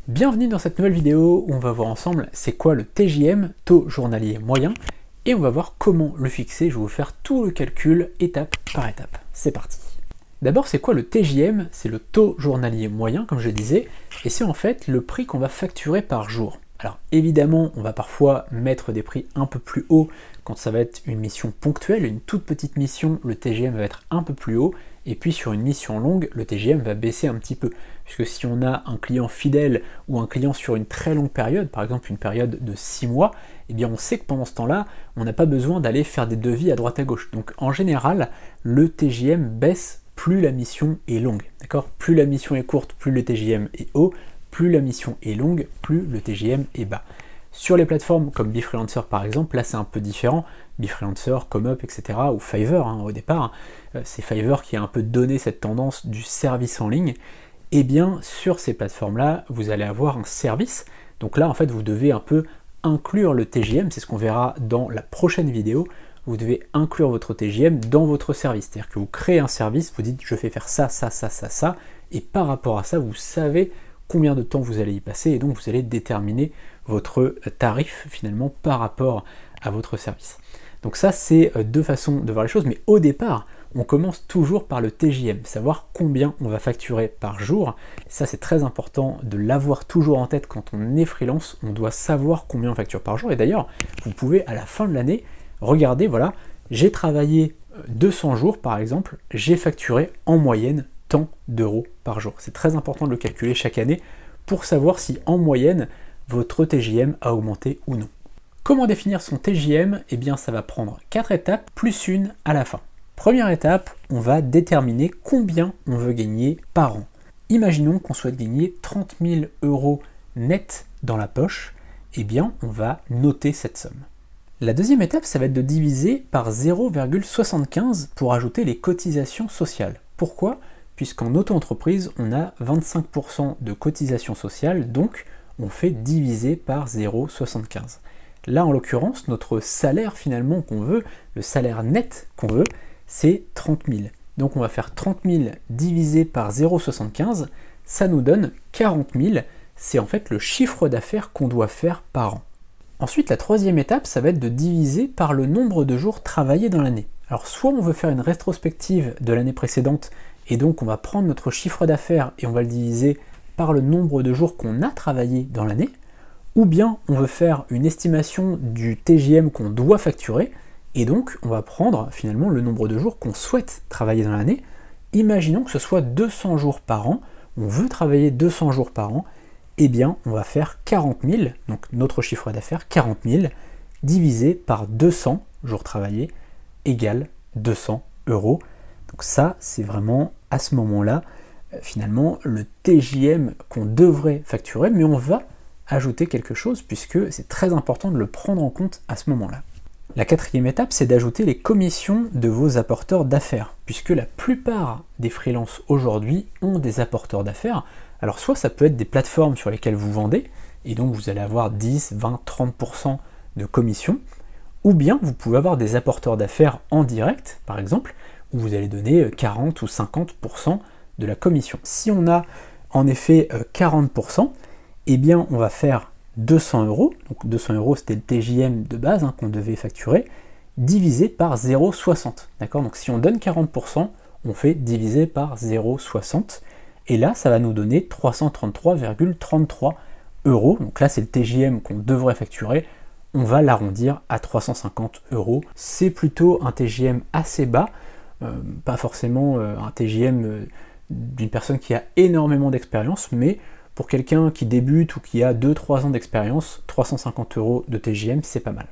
Bienvenue dans cette nouvelle vidéo où on va voir ensemble c'est quoi le TJM, taux journalier moyen, et on va voir comment le fixer. Je vais vous faire tout le calcul étape par étape. C'est parti. D'abord, c'est quoi le TJM? C'est le taux journalier moyen, comme je disais, et c'est en fait le prix qu'on va facturer par jour. Alors évidemment, on va parfois mettre des prix un peu plus hauts quand ça va être une mission ponctuelle, une toute petite mission, le TJM va être un peu plus haut, et puis sur une mission longue, le TJM va baisser un petit peu, puisque si on a un client fidèle ou un client sur une très longue période, par exemple une période de 6 mois, eh bien on sait que pendant ce temps-là, on n'a pas besoin d'aller faire des devis à droite à gauche. Donc en général, le TJM baisse plus la mission est longue, d'accord? Plus la mission est courte, plus le TJM est haut, plus la mission est longue, plus le TJM est bas. Sur les plateformes comme BeFreelancer par exemple, là c'est un peu différent, BeFreelancer, ComeUp, etc. ou Fiverr au départ, c'est Fiverr qui a un peu donné cette tendance du service en ligne. Et bien sur ces plateformes-là, vous allez avoir un service, donc là en fait vous devez un peu inclure le TJM, c'est ce qu'on verra dans la prochaine vidéo. Vous devez inclure votre TJM dans votre service, c'est-à-dire que vous créez un service, vous dites je vais faire ça, ça, ça, ça, ça, et par rapport à ça, vous savez combien de temps vous allez y passer, et donc vous allez déterminer votre tarif finalement par rapport à votre service. Donc ça, c'est deux façons de voir les choses, mais au départ, on commence toujours par le TJM, savoir combien on va facturer par jour. Ça, c'est très important de l'avoir toujours en tête quand on est freelance, on doit savoir combien on facture par jour, et d'ailleurs, vous pouvez à la fin de l'année, regarder, voilà, j'ai travaillé 200 jours par exemple, j'ai facturé en moyenne tant d'euros par jour. C'est très important de le calculer chaque année pour savoir si en moyenne votre TJM a augmenté ou non. Comment définir son TJM? Eh bien ça va prendre 4 étapes plus une à la fin. Première étape, on va déterminer combien on veut gagner par an. Imaginons qu'on souhaite gagner 30 000 euros net dans la poche, eh bien on va noter cette somme. La deuxième étape, ça va être de diviser par 0,75 pour ajouter les cotisations sociales. Pourquoi? Puisqu'en auto-entreprise, on a 25% de cotisations sociales, donc on fait diviser par 0,75. Là, en l'occurrence, notre salaire finalement qu'on veut, le salaire net qu'on veut, c'est 30 000. Donc on va faire 30 000 divisé par 0,75, ça nous donne 40 000, c'est en fait le chiffre d'affaires qu'on doit faire par an. Ensuite, la troisième étape, ça va être de diviser par le nombre de jours travaillés dans l'année. Alors soit on veut faire une rétrospective de l'année précédente, et donc on va prendre notre chiffre d'affaires et on va le diviser par le nombre de jours qu'on a travaillé dans l'année, ou bien on veut faire une estimation du TJM qu'on doit facturer, et donc on va prendre finalement le nombre de jours qu'on souhaite travailler dans l'année. Imaginons que ce soit 200 jours par an, on veut travailler 200 jours par an, eh bien on va faire 40 000, donc notre chiffre d'affaires 40 000, divisé par 200 jours travaillés, égale 200 euros. Donc ça, c'est vraiment à ce moment-là, finalement, le TJM qu'on devrait facturer, mais on va ajouter quelque chose, puisque c'est très important de le prendre en compte à ce moment-là. La quatrième étape, c'est d'ajouter les commissions de vos apporteurs d'affaires, puisque la plupart des freelances aujourd'hui ont des apporteurs d'affaires. Alors soit ça peut être des plateformes sur lesquelles vous vendez, et donc vous allez avoir 10, 20, 30% de commission, ou bien vous pouvez avoir des apporteurs d'affaires en direct, par exemple, où vous allez donner 40 ou 50% de la commission. Si on a en effet 40%, eh bien on va faire 200 euros, donc 200 euros c'était le TJM de base qu'on devait facturer, divisé par 0,60. D'accord? Donc si on donne 40%, on fait diviser par 0,60. Et là, ça va nous donner 333,33 euros. Donc là, c'est le TJM qu'on devrait facturer. On va l'arrondir à 350 euros. C'est plutôt un TJM assez bas, pas forcément un TJM d'une personne qui a énormément d'expérience, mais pour quelqu'un qui débute ou qui a 2-3 ans d'expérience, 350 euros de TJM, c'est pas mal.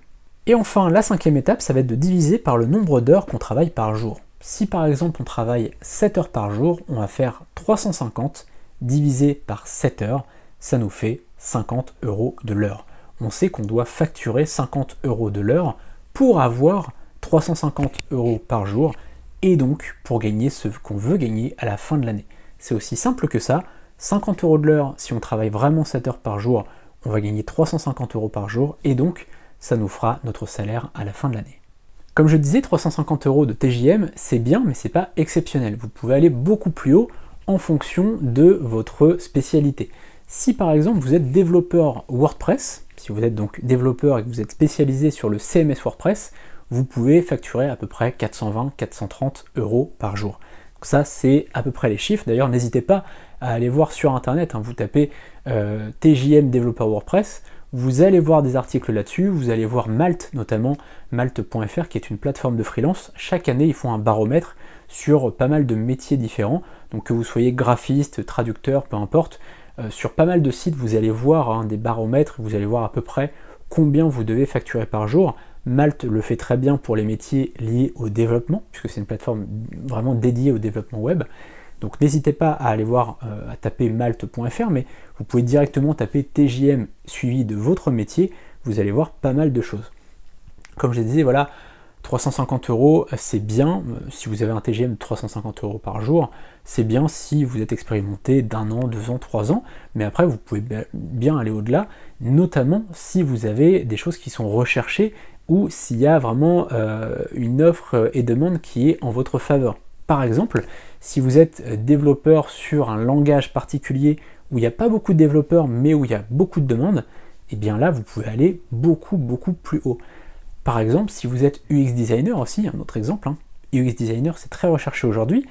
Et enfin, la cinquième étape, ça va être de diviser par le nombre d'heures qu'on travaille par jour. Si par exemple on travaille 7 heures par jour, on va faire 350 divisé par 7 heures, ça nous fait 50 euros de l'heure. On sait qu'on doit facturer 50 euros de l'heure pour avoir 350 euros par jour et donc pour gagner ce qu'on veut gagner à la fin de l'année. C'est aussi simple que ça, 50 euros de l'heure, si on travaille vraiment 7 heures par jour, on va gagner 350 euros par jour et donc ça nous fera notre salaire à la fin de l'année. Comme je disais, 350 euros de TJM, c'est bien, mais c'est pas exceptionnel. Vous pouvez aller beaucoup plus haut en fonction de votre spécialité. Si par exemple vous êtes développeur WordPress, si vous êtes donc développeur et que vous êtes spécialisé sur le CMS WordPress, vous pouvez facturer à peu près 420-430 € par jour. Donc ça, c'est à peu près les chiffres. D'ailleurs, n'hésitez pas à aller voir sur Internet, hein, vous tapez TJM développeur WordPress, vous allez voir des articles là-dessus, vous allez voir Malte, notamment Malte.fr, qui est une plateforme de freelance. Chaque année, ils font un baromètre sur pas mal de métiers différents. Donc que vous soyez graphiste, traducteur, peu importe, sur pas mal de sites, vous allez voir hein, des baromètres, vous allez voir à peu près combien vous devez facturer par jour. Malte le fait très bien pour les métiers liés au développement, puisque c'est une plateforme vraiment dédiée au développement web. Donc n'hésitez pas à aller voir, à taper malte.fr, mais vous pouvez directement taper TJM suivi de votre métier, vous allez voir pas mal de choses. Comme je disais, voilà, 350 € c'est bien, si vous avez un TJM de 350 € par jour, c'est bien si vous êtes expérimenté d'1 an, 2 ans, 3 ans, mais après vous pouvez bien aller au-delà, notamment si vous avez des choses qui sont recherchées ou s'il y a vraiment une offre et demande qui est en votre faveur. Par exemple, si vous êtes développeur sur un langage particulier où il n'y a pas beaucoup de développeurs mais où il y a beaucoup de demandes, et bien là vous pouvez aller beaucoup plus haut. Par exemple, si vous êtes UX designer aussi, un autre exemple, hein, UX designer c'est très recherché aujourd'hui,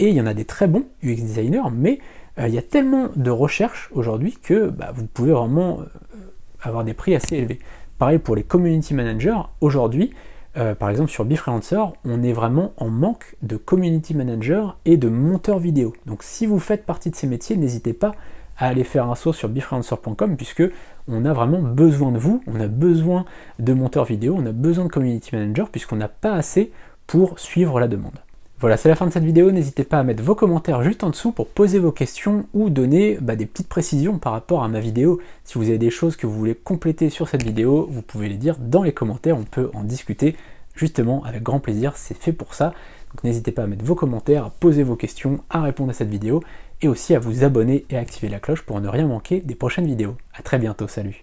et il y en a des très bons UX designers, mais il y a tellement de recherches aujourd'hui que vous pouvez vraiment avoir des prix assez élevés. Pareil pour les community managers, aujourd'hui, par exemple sur Befreelancer, on est vraiment en manque de community managers et de monteurs vidéo. Donc si vous faites partie de ces métiers, n'hésitez pas à aller faire un saut sur befreelancer.com puisque on a vraiment besoin de vous, on a besoin de monteurs vidéo, on a besoin de community managers puisqu'on n'a pas assez pour suivre la demande. Voilà, c'est la fin de cette vidéo, n'hésitez pas à mettre vos commentaires juste en dessous pour poser vos questions ou donner des petites précisions par rapport à ma vidéo. Si vous avez des choses que vous voulez compléter sur cette vidéo, vous pouvez les dire dans les commentaires, on peut en discuter justement avec grand plaisir, c'est fait pour ça. Donc n'hésitez pas à mettre vos commentaires, à poser vos questions, à répondre à cette vidéo et aussi à vous abonner et à activer la cloche pour ne rien manquer des prochaines vidéos. A très bientôt, salut!